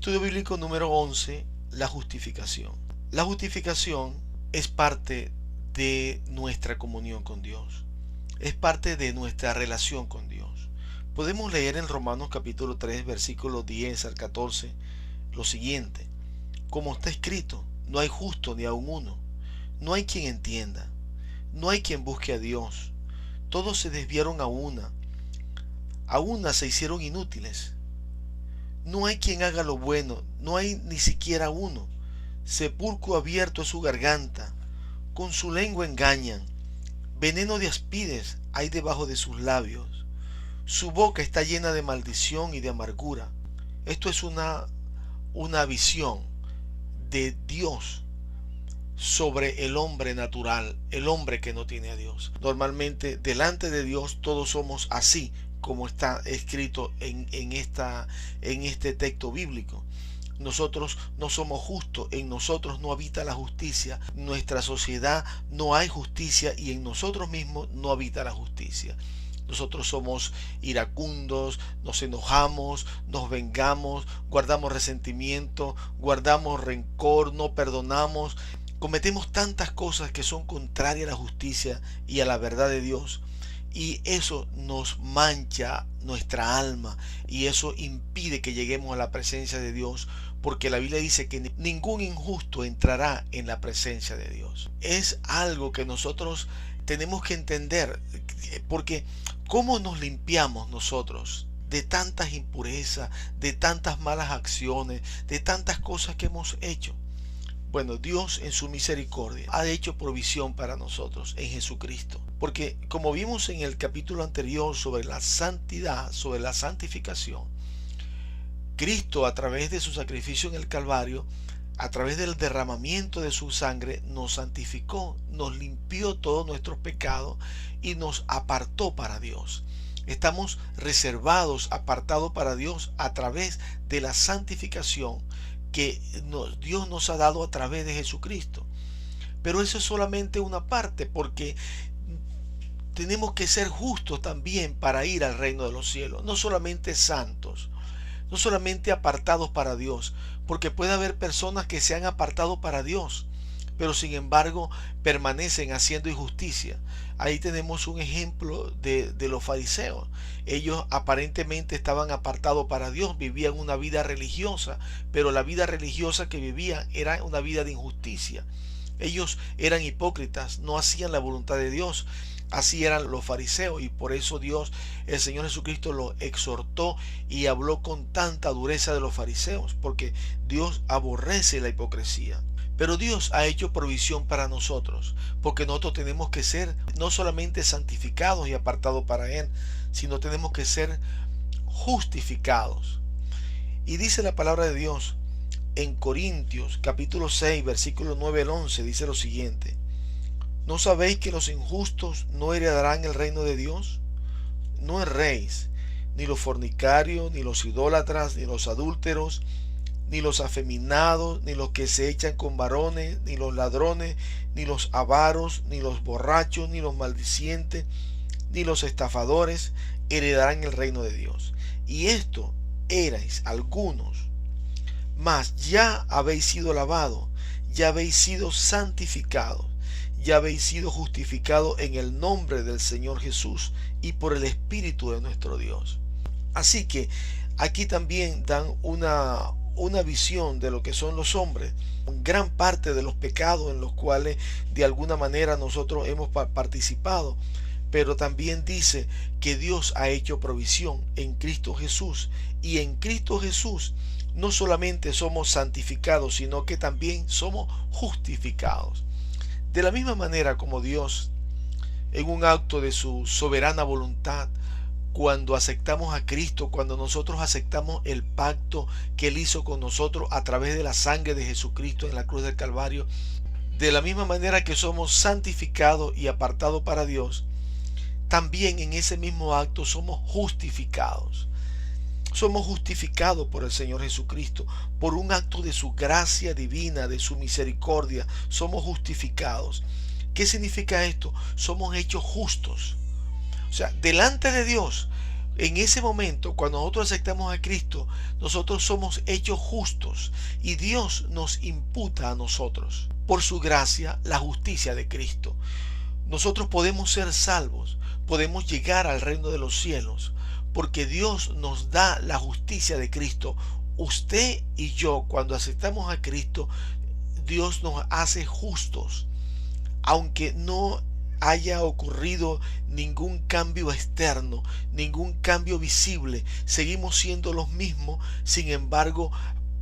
Estudio bíblico número 11, la justificación. La justificación es parte de nuestra comunión con Dios. Es parte de nuestra relación con Dios. Podemos leer en Romanos capítulo 3, versículos 10 al 14, lo siguiente. Como está escrito, no hay justo ni aun uno. No hay quien entienda. No hay quien busque a Dios. Todos se desviaron a una. A una se hicieron inútiles. No hay quien haga lo bueno, no hay ni siquiera uno. Sepulcro abierto es su garganta, con su lengua engañan. Veneno de aspides hay debajo de sus labios. Su boca está llena de maldición y de amargura. Esto es una visión de Dios sobre el hombre natural, el hombre que no tiene a Dios. Normalmente delante de Dios todos somos así, como está escrito en este texto bíblico. Nosotros no somos justos, en nosotros no habita la justicia, en nuestra sociedad no hay justicia y en nosotros mismos no habita la justicia. Nosotros somos iracundos, nos enojamos, nos vengamos, guardamos resentimiento, guardamos rencor, no perdonamos, cometemos tantas cosas que son contrarias a la justicia y a la verdad de Dios. Y eso nos mancha nuestra alma y eso impide que lleguemos a la presencia de Dios, porque la Biblia dice que ningún injusto entrará en la presencia de Dios. Es algo que nosotros tenemos que entender, porque ¿cómo nos limpiamos nosotros de tantas impurezas, de tantas malas acciones, de tantas cosas que hemos hecho? Bueno, Dios en su misericordia ha hecho provisión para nosotros en Jesucristo. Porque como vimos en el capítulo anterior sobre la santidad, sobre la santificación, Cristo a través de su sacrificio en el Calvario, a través del derramamiento de su sangre, nos santificó, nos limpió todos nuestros pecados y nos apartó para Dios. Estamos reservados, apartados para Dios a través de la santificación que Dios nos ha dado a través de Jesucristo. Pero eso es solamente una parte, porque tenemos que ser justos también para ir al reino de los cielos, no solamente santos, no solamente apartados para Dios, porque puede haber personas que se han apartado para Dios, pero sin embargo permanecen haciendo injusticia. Ahí tenemos un ejemplo de los fariseos. Ellos aparentemente estaban apartados para Dios, vivían una vida religiosa, pero la vida religiosa que vivían era una vida de injusticia. Ellos eran hipócritas, no hacían la voluntad de Dios. Así eran los fariseos, y por eso Dios, el Señor Jesucristo, los exhortó y habló con tanta dureza de los fariseos, porque Dios aborrece la hipocresía. Pero Dios ha hecho provisión para nosotros, porque nosotros tenemos que ser no solamente santificados y apartados para Él, sino tenemos que ser justificados. Y dice la palabra de Dios en Corintios capítulo 6, versículo 9 al 11, dice lo siguiente. ¿No sabéis que los injustos no heredarán el reino de Dios? No erréis, ni los fornicarios, ni los idólatras, ni los adúlteros, ni los afeminados, ni los que se echan con varones, ni los ladrones, ni los avaros, ni los borrachos, ni los maldicientes, ni los estafadores heredarán el reino de Dios. Y esto erais algunos, mas ya habéis sido lavados, ya habéis sido santificados, ya habéis sido justificados en el nombre del Señor Jesús y por el Espíritu de nuestro Dios. Así que aquí también dan una visión de lo que son los hombres, gran parte de los pecados en los cuales de alguna manera nosotros hemos participado, pero también dice que Dios ha hecho provisión en Cristo Jesús, y en Cristo Jesús no solamente somos santificados, sino que también somos justificados. De la misma manera como Dios, en un acto de su soberana voluntad, cuando aceptamos a Cristo, cuando nosotros aceptamos el pacto que Él hizo con nosotros a través de la sangre de Jesucristo en la cruz del Calvario, de la misma manera que somos santificados y apartados para Dios, también en ese mismo acto somos justificados. Somos justificados por el Señor Jesucristo, por un acto de su gracia divina, de su misericordia. Somos justificados. ¿Qué significa esto? Somos hechos justos. O sea, delante de Dios, En ese momento, cuando nosotros aceptamos a Cristo, nosotros somos hechos justos y Dios nos imputa a nosotros, por su gracia, la justicia de Cristo. Nosotros podemos ser salvos, podemos llegar al reino de los cielos, porque Dios nos da la justicia de Cristo. Usted y yo, cuando aceptamos a Cristo, Dios nos hace justos, aunque no haya ocurrido ningún cambio externo, ningún cambio visible, seguimos siendo los mismos. Sin embargo,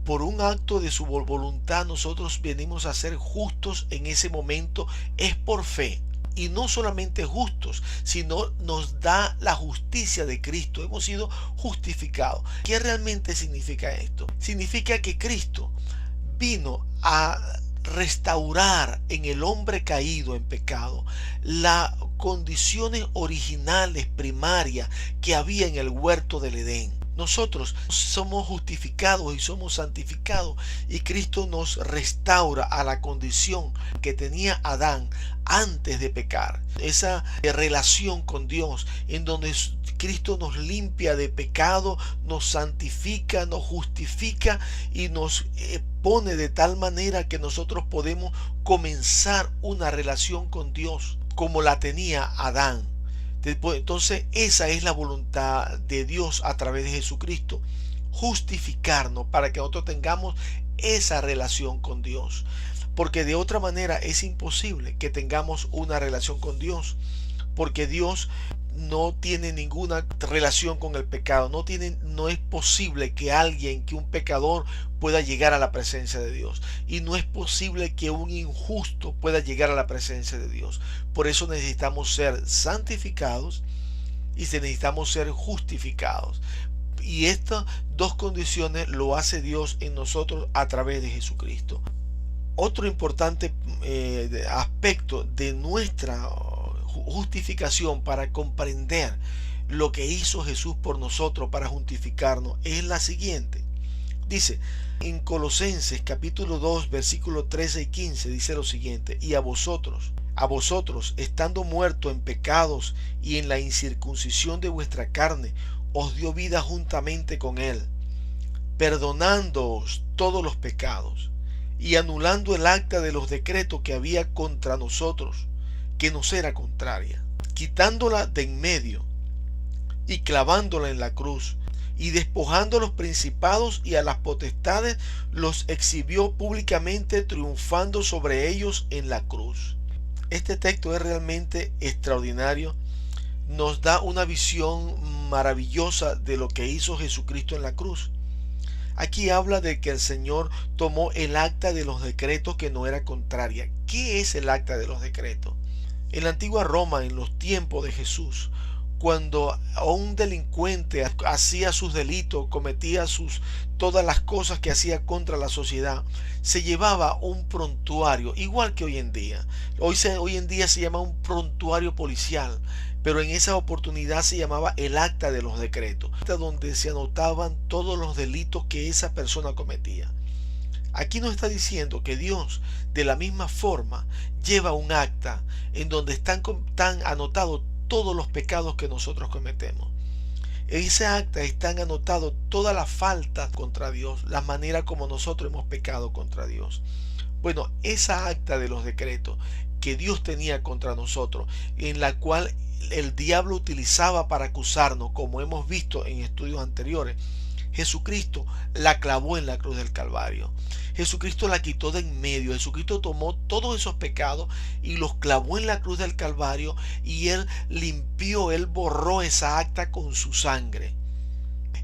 por un acto de su voluntad, nosotros venimos a ser justos en ese momento. Es por fe. Y no solamente justos, sino nos da la justicia de Cristo. Hemos sido justificados. ¿Qué realmente significa esto? Significa que Cristo vino a restaurar en el hombre caído en pecado las condiciones originales, primarias que había en el huerto del Edén. Nosotros somos justificados y somos santificados, y Cristo nos restaura a la condición que tenía Adán antes de pecar. Esa relación con Dios en donde Cristo nos limpia de pecado, nos santifica, nos justifica y nos pone de tal manera que nosotros podemos comenzar una relación con Dios como la tenía Adán. Entonces esa es la voluntad de Dios a través de Jesucristo, justificarnos para que nosotros tengamos esa relación con Dios, porque de otra manera es imposible que tengamos una relación con Dios, porque Dios no tiene ninguna relación con el pecado. No es posible que un pecador pueda llegar a la presencia de Dios, y no es posible que un injusto pueda llegar a la presencia de Dios. Por eso necesitamos ser santificados y necesitamos ser justificados, y estas dos condiciones lo hace Dios en nosotros a través de Jesucristo. Otro importante aspecto de nuestra justificación, para comprender lo que hizo Jesús por nosotros para justificarnos, es la siguiente. Dice en Colosenses capítulo 2 versículos 13 y 15, dice lo siguiente: y a vosotros, estando muertos en pecados y en la incircuncisión de vuestra carne, os dio vida juntamente con él, perdonándoos todos los pecados y anulando el acta de los decretos que había contra nosotros, que nos era contraria, quitándola de en medio y clavándola en la cruz, y despojando a los principados y a las potestades, los exhibió públicamente, triunfando sobre ellos en la cruz. Este texto es realmente extraordinario. Nos da una visión maravillosa de lo que hizo Jesucristo en la cruz. Aquí habla de que el Señor tomó el acta de los decretos que no era contraria. ¿Qué es el acta de los decretos? En la antigua Roma, en los tiempos de Jesús, cuando un delincuente hacía sus delitos, cometía todas las cosas que hacía contra la sociedad, se llevaba un prontuario, igual que hoy en día. Hoy en día se llama un prontuario policial, pero en esa oportunidad se llamaba el acta de los decretos, donde se anotaban todos los delitos que esa persona cometía. Aquí nos está diciendo que Dios, de la misma forma, lleva un acta en donde están anotados todos los pecados que nosotros cometemos. En ese acta están anotados todas las faltas contra Dios, la manera como nosotros hemos pecado contra Dios. Bueno, esa acta de los decretos que Dios tenía contra nosotros, en la cual el diablo utilizaba para acusarnos, como hemos visto en estudios anteriores, Jesucristo la clavó en la cruz del Calvario. Jesucristo la quitó de en medio. Jesucristo tomó todos esos pecados y los clavó en la cruz del Calvario, y Él limpió, Él borró esa acta con su sangre.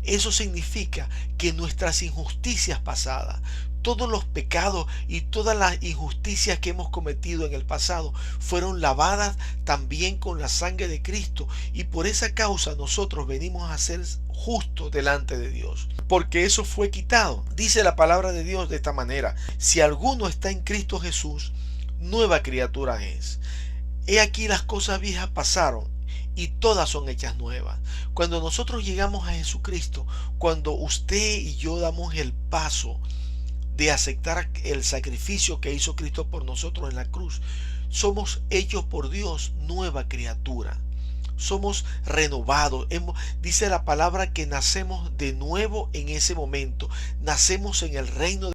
Eso significa que nuestras injusticias pasadas, todos los pecados y todas las injusticias que hemos cometido en el pasado, fueron lavadas también con la sangre de Cristo, y por esa causa nosotros venimos a ser justos delante de Dios, porque eso fue quitado. Dice la palabra de Dios de esta manera: si alguno está en Cristo Jesús, nueva criatura es. He aquí, las cosas viejas pasaron y todas son hechas nuevas. Cuando nosotros llegamos a Jesucristo, cuando usted y yo damos el paso de aceptar el sacrificio que hizo Cristo por nosotros en la cruz, somos hechos por Dios nueva criatura. somos renovados. Dice la palabra que nacemos de nuevo en ese momento. Nacemos en el reino